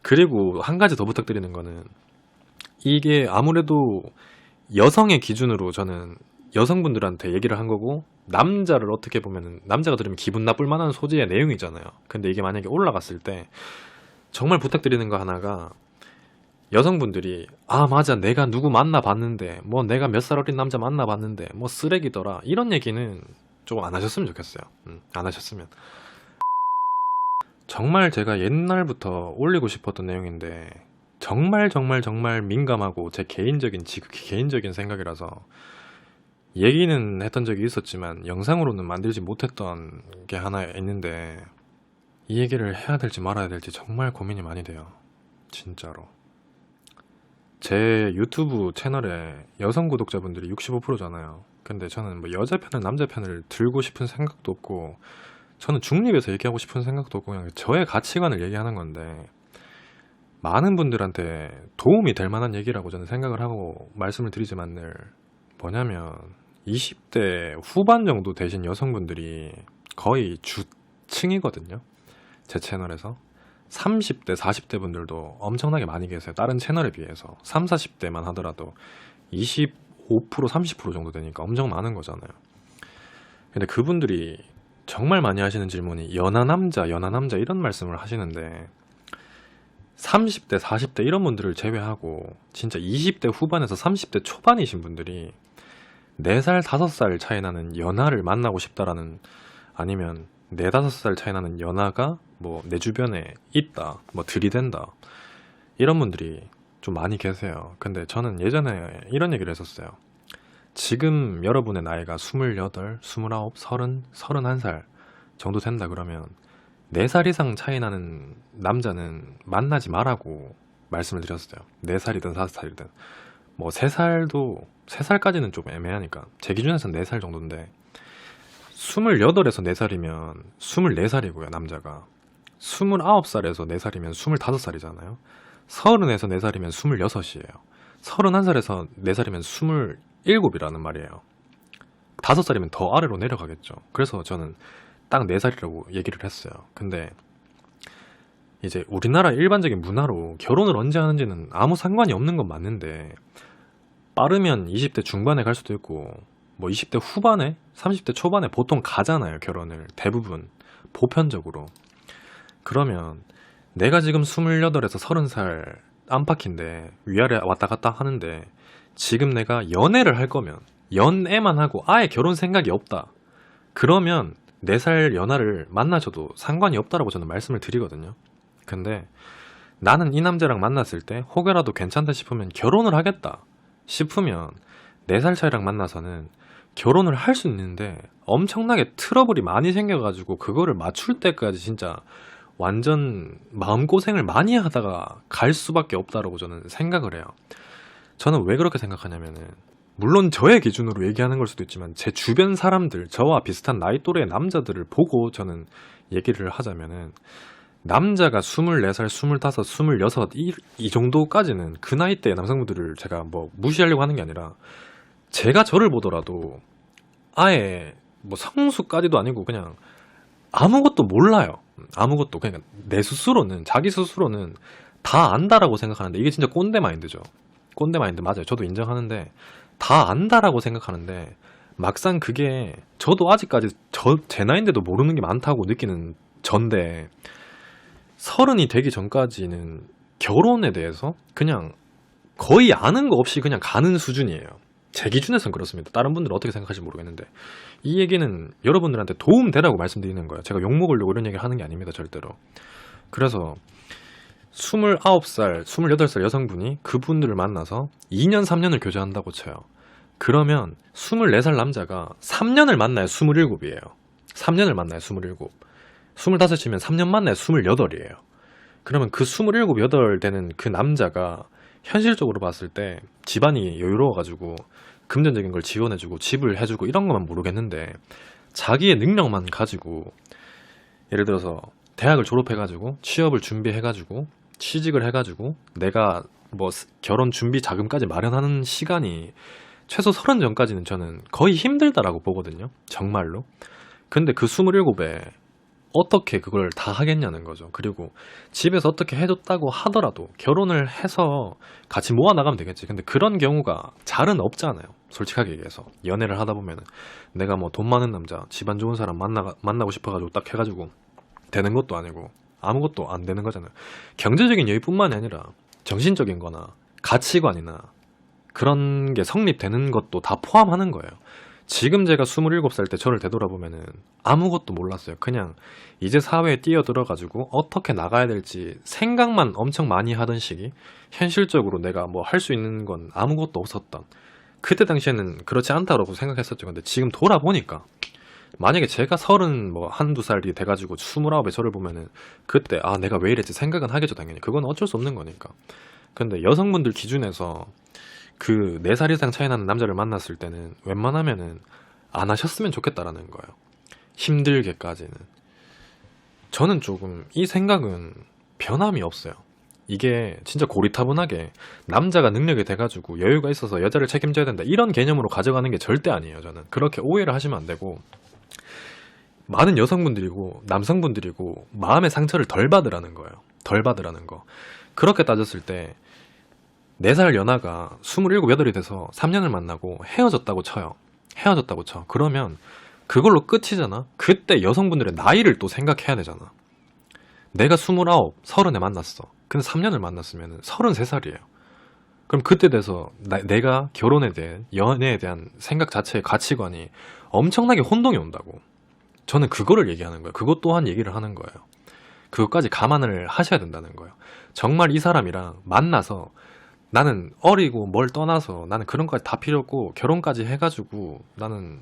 그리고 한 가지 더 부탁드리는 거는, 이게 아무래도 여성의 기준으로 저는 여성분들한테 얘기를 한 거고, 남자를 어떻게 보면은 남자가 들으면 기분 나쁠 만한 소재의 내용이잖아요. 근데 이게 만약에 올라갔을 때 정말 부탁드리는 거 하나가, 여성분들이 아 맞아 내가 누구 만나봤는데 뭐 내가 몇 살 어린 남자 만나봤는데 뭐 쓰레기더라, 이런 얘기는 좀 안 하셨으면 좋겠어요. 안 하셨으면. 정말 제가 옛날부터 올리고 싶었던 내용인데, 정말 정말 정말 민감하고 제 개인적인 지극히 개인적인 생각이라서 얘기는 했던 적이 있었지만 영상으로는 만들지 못했던 게 하나 있는데, 이 얘기를 해야 될지 말아야 될지 정말 고민이 많이 돼요. 진짜로. 제 유튜브 채널에 여성 구독자분들이 65%잖아요. 근데 저는 뭐 여자 편을 남자 편을 들고 싶은 생각도 없고, 저는 중립에서 얘기하고 싶은 생각도 없고, 그냥 저의 가치관을 얘기하는 건데, 많은 분들한테 도움이 될 만한 얘기라고 저는 생각을 하고 말씀을 드리지만, 늘 뭐냐면 20대 후반 정도 되신 여성분들이 거의 주층이거든요, 제 채널에서. 30대 40대 분들도 엄청나게 많이 계세요. 다른 채널에 비해서 30, 40대만 하더라도 25% 30% 정도 되니까 엄청 많은 거잖아요. 근데 그분들이 정말 많이 하시는 질문이 연하 남자 이런 말씀을 하시는데, 30대 40대 이런 분들을 제외하고 진짜 20대 후반에서 30대 초반이신 분들이 4살 5살 차이 나는 연하를 만나고 싶다라는, 아니면 4, 5살 차이 나는 연하가 뭐 내 주변에 있다, 뭐 들이댄다, 이런 분들이 좀 많이 계세요. 근데 저는 예전에 이런 얘기를 했었어요. 지금 여러분의 나이가 28, 29, 30, 31살 정도 된다 그러면 4살 이상 차이 나는 남자는 만나지 말라고 말씀을 드렸어요. 4살이든 5살이든. 뭐 3살도, 3살까지는 좀 애매하니까 제 기준에서는 4살 정도인데, 28에서 4살이면 24살이고요, 남자가. 29살에서 4살이면 25살이잖아요. 30에서 4살이면 26이에요. 31살에서 4살이면 27이라는 말이에요. 5살이면 더 아래로 내려가겠죠. 그래서 저는 딱 4살이라고 얘기를 했어요. 근데 이제 우리나라 일반적인 문화로 결혼을 언제 하는지는 아무 상관이 없는 건 맞는데, 빠르면 20대 중반에 갈 수도 있고, 뭐 20대 후반에, 30대 초반에 보통 가잖아요, 결혼을. 대부분, 보편적으로. 그러면 내가 지금 28에서 30살 안팎인데 위아래 왔다 갔다 하는데, 지금 내가 연애를 할 거면 연애만 하고 아예 결혼 생각이 없다, 그러면 4살 연하를 만나셔도 상관이 없다라고 저는 말씀을 드리거든요. 근데 나는 이 남자랑 만났을 때 혹여라도 괜찮다 싶으면 결혼을 하겠다 싶으면 4살 차이랑 만나서는 결혼을 할 수 있는데, 엄청나게 트러블이 많이 생겨가지고 그거를 맞출 때까지 진짜 완전 마음고생을 많이 하다가 갈 수밖에 없다라고 저는 생각을 해요. 저는 왜 그렇게 생각하냐면은, 물론 저의 기준으로 얘기하는 걸 수도 있지만 제 주변 사람들, 저와 비슷한 나이 또래의 남자들을 보고 저는 얘기를 하자면은, 남자가 24살, 25, 26 이 정도까지는 그 나이 대 남성분들을 제가 뭐 무시하려고 하는 게 아니라, 제가 저를 보더라도 아예 뭐 성수까지도 아니고 그냥 아무것도 몰라요. 아무것도. 그냥 내 스스로는, 자기 스스로는 다 안다라고 생각하는데, 이게 진짜 꼰대 마인드죠. 꼰대 마인드 맞아요. 저도 인정하는데, 다 안다라고 생각하는데 막상 그게, 저도 아직까지 제 나이인데도 모르는 게 많다고 느끼는 전데, 30이 되기 전까지는 결혼에 대해서 그냥 거의 아는 거 없이 그냥 가는 수준이에요. 제 기준에선 그렇습니다. 다른 분들은 어떻게 생각하실지 모르겠는데, 이 얘기는 여러분들한테 도움 되라고 말씀드리는 거예요. 제가 욕먹으려고 이런 얘기를 하는 게 아닙니다, 절대로. 그래서 29살, 28살 여성분이 그분들을 만나서 2년, 3년을 교제한다고 쳐요. 그러면 24살 남자가 3년을 만나야 27이에요. 3년을 만나야 27. 25이면 3년 만나야 28이에요. 그러면 그 27, 8 되는 그 남자가 현실적으로 봤을 때 집안이 여유로워가지고 금전적인 걸 지원해주고 집을 해주고 이런 것만 모르겠는데, 자기의 능력만 가지고, 예를 들어서 대학을 졸업해가지고 취업을 준비해가지고 취직을 해가지고 내가 뭐 결혼 준비 자금까지 마련하는 시간이 최소 30 전까지는 저는 거의 힘들다라고 보거든요, 정말로. 근데 그 27에 어떻게 그걸 다 하겠냐는 거죠. 그리고 집에서 어떻게 해줬다고 하더라도 결혼을 해서 같이 모아나가면 되겠지. 근데 그런 경우가 잘은 없잖아요. 솔직하게 얘기해서. 연애를 하다 보면은 내가 뭐 돈 많은 남자, 집안 좋은 사람 만나고 싶어가지고 딱 해가지고 되는 것도 아니고 아무것도 안 되는 거잖아요. 경제적인 여유뿐만이 아니라 정신적인 거나 가치관이나 그런 게 성립되는 것도 다 포함하는 거예요. 지금 제가 27살 때 저를 되돌아보면은 아무것도 몰랐어요. 그냥 이제 사회에 뛰어들어가지고 어떻게 나가야 될지 생각만 엄청 많이 하던 시기, 현실적으로 내가 뭐 할 수 있는 건 아무것도 없었던, 그때 당시에는 그렇지 않다고 생각했었죠. 근데 지금 돌아보니까 만약에 제가 30 뭐 한두 살이 돼가지고 29에 저를 보면은 그때 아 내가 왜 이랬지 생각은 하겠죠. 당연히 그건 어쩔 수 없는 거니까. 근데 여성분들 기준에서 그 4살 이상 차이 나는 남자를 만났을 때는 웬만하면은 안 하셨으면 좋겠다라는 거예요. 힘들게까지는. 저는 조금 이 생각은 변함이 없어요. 이게 진짜 고리타분하게 남자가 능력이 돼가지고 여유가 있어서 여자를 책임져야 된다 이런 개념으로 가져가는 게 절대 아니에요. 저는 그렇게 오해를 하시면 안 되고, 많은 여성분들이고 남성분들이고 마음의 상처를 덜 받으라는 거예요. 덜 받으라는 거. 그렇게 따졌을 때 4살 연하가 27, 8이 돼서 3년을 만나고 헤어졌다고 쳐요. 헤어졌다고 쳐. 그러면 그걸로 끝이잖아. 그때 여성분들의 나이를 또 생각해야 되잖아. 내가 29, 30에 만났어. 근데 3년을 만났으면 33살이에요. 그럼 그때 돼서 내가 결혼에 대한, 연애에 대한 생각 자체의 가치관이 엄청나게 혼동이 온다고. 저는 그거를 얘기하는 거예요. 그것 또한 얘기를 하는 거예요. 그것까지 감안을 하셔야 된다는 거예요. 정말 이 사람이랑 만나서 나는 어리고 뭘 떠나서 나는 그런 거까지 다 필요 없고 결혼까지 해가지고 나는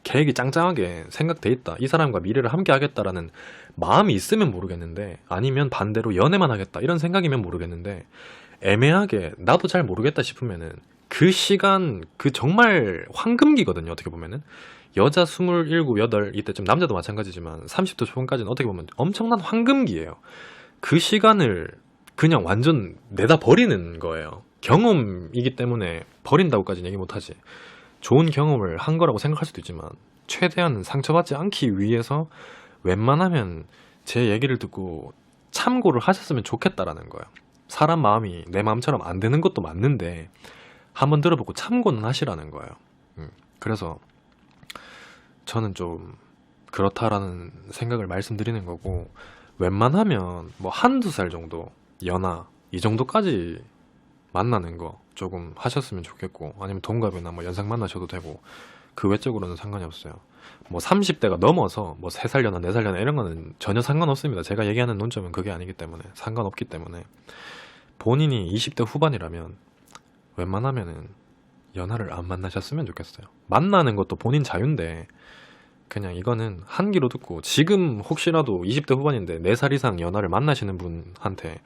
계획이 짱짱하게 생각돼 있다. 이 사람과 미래를 함께 하겠다라는 마음이 있으면 모르겠는데, 아니면 반대로 연애만 하겠다 이런 생각이면 모르겠는데, 애매하게 나도 잘 모르겠다 싶으면은 그 시간 그 정말 황금기거든요. 어떻게 보면은 여자 27, 8 이때쯤, 남자도 마찬가지지만 30대 초반까지는 어떻게 보면 엄청난 황금기예요. 그 시간을 그냥 완전 내다 버리는 거예요. 경험이기 때문에 버린다고까지는 얘기 못하지. 좋은 경험을 한 거라고 생각할 수도 있지만 최대한 상처받지 않기 위해서 웬만하면 제 얘기를 듣고 참고를 하셨으면 좋겠다라는 거예요. 사람 마음이 내 마음처럼 안 되는 것도 맞는데 한번 들어보고 참고는 하시라는 거예요. 그래서 저는 좀 그렇다라는 생각을 말씀드리는 거고, 웬만하면 뭐 한두 살 정도 연하 이 정도까지 만나는 거 조금 하셨으면 좋겠고, 아니면 동갑이나 뭐 연상 만나셔도 되고, 그 외적으로는 상관이 없어요. 뭐 30대가 넘어서 뭐 3살 연하 4살 연하 이런 거는 전혀 상관없습니다. 제가 얘기하는 논점은 그게 아니기 때문에, 상관없기 때문에. 본인이 20대 후반이라면 웬만하면은 연하를 안 만나셨으면 좋겠어요. 만나는 것도 본인 자유인데 그냥 이거는 한기로 듣고, 지금 혹시라도 20대 후반인데 4살 이상 연하를 만나시는 분한테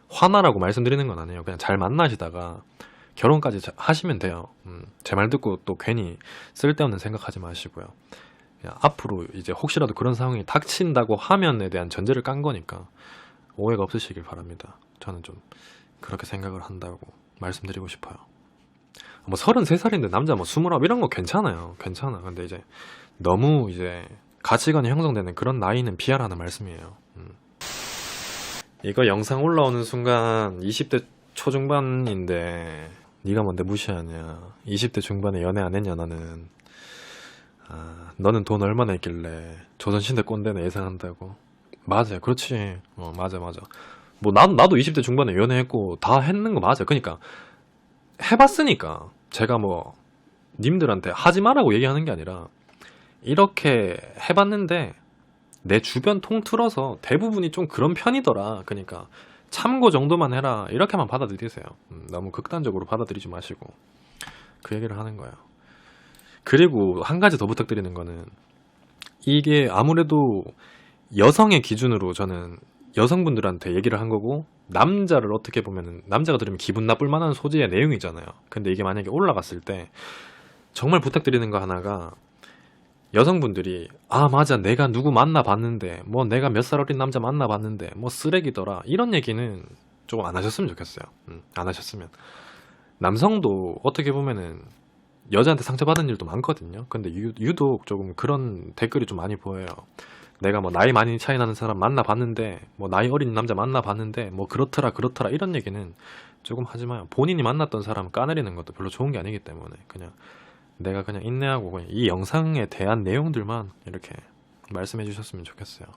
화나라고 말씀드리는 건 아니에요. 그냥 잘 만나시다가 결혼까지 하시면 돼요. 제 말 듣고 또 괜히 쓸데없는 생각하지 마시고요. 그냥 앞으로 이제 혹시라도 그런 상황이 닥친다고 하면에 대한 전제를 깐 거니까 오해가 없으시길 바랍니다. 저는 좀 그렇게 생각을 한다고 말씀드리고 싶어요. 뭐 33살인데 남자 뭐 29 이런 거 괜찮아요. 괜찮아. 근데 이제 너무 이제 가치관이 형성되는 그런 나이는 피하라는 말씀이에요. 이거 영상 올라오는 순간 20대 초중반인데 네가 뭔데 무시하냐. 20대 중반에 연애 안 했냐 너는. 너는 돈 얼마나 있길래 조선시대 꼰대는 예상한다고. 맞아요. 그렇지. 맞아. 뭐 나도 20대 중반에 연애했고 다 했는 거 맞아요. 그러니까 해봤으니까 제가 뭐 님들한테 하지 마라고 얘기하는 게 아니라, 이렇게 해봤는데 내 주변 통틀어서 대부분이 좀 그런 편이더라. 그러니까 참고 정도만 해라 이렇게만 받아들이세요. 너무 극단적으로 받아들이지 마시고 그 얘기를 하는 거예요. 그리고 한 가지 더 부탁드리는 거는, 이게 아무래도 여성의 기준으로 저는 여성분들한테 얘기를 한 거고, 남자를 어떻게 보면은 남자가 들으면 기분 나쁠 만한 소재의 내용이잖아요. 근데 이게 만약에 올라갔을 때 정말 부탁드리는 거 하나가, 여성분들이 맞아 내가 누구 만나봤는데 뭐 내가 몇 살 어린 남자 만나봤는데 뭐 쓰레기더라 이런 얘기는 조금 안 하셨으면 좋겠어요. 안 하셨으면. 남성도 어떻게 보면은 여자한테 상처받은 일도 많거든요. 근데 유독 조금 그런 댓글이 좀 많이 보여요. 내가 뭐 나이 많이 차이 나는 사람 만나봤는데 뭐 나이 어린 남자 만나봤는데 뭐 그렇더라 그렇더라 이런 얘기는 조금 하지 마요. 본인이 만났던 사람 까내리는 것도 별로 좋은 게 아니기 때문에 그냥 내가 그냥 인내하고 그냥 이 영상에 대한 내용들만 이렇게 말씀해 주셨으면 좋겠어요.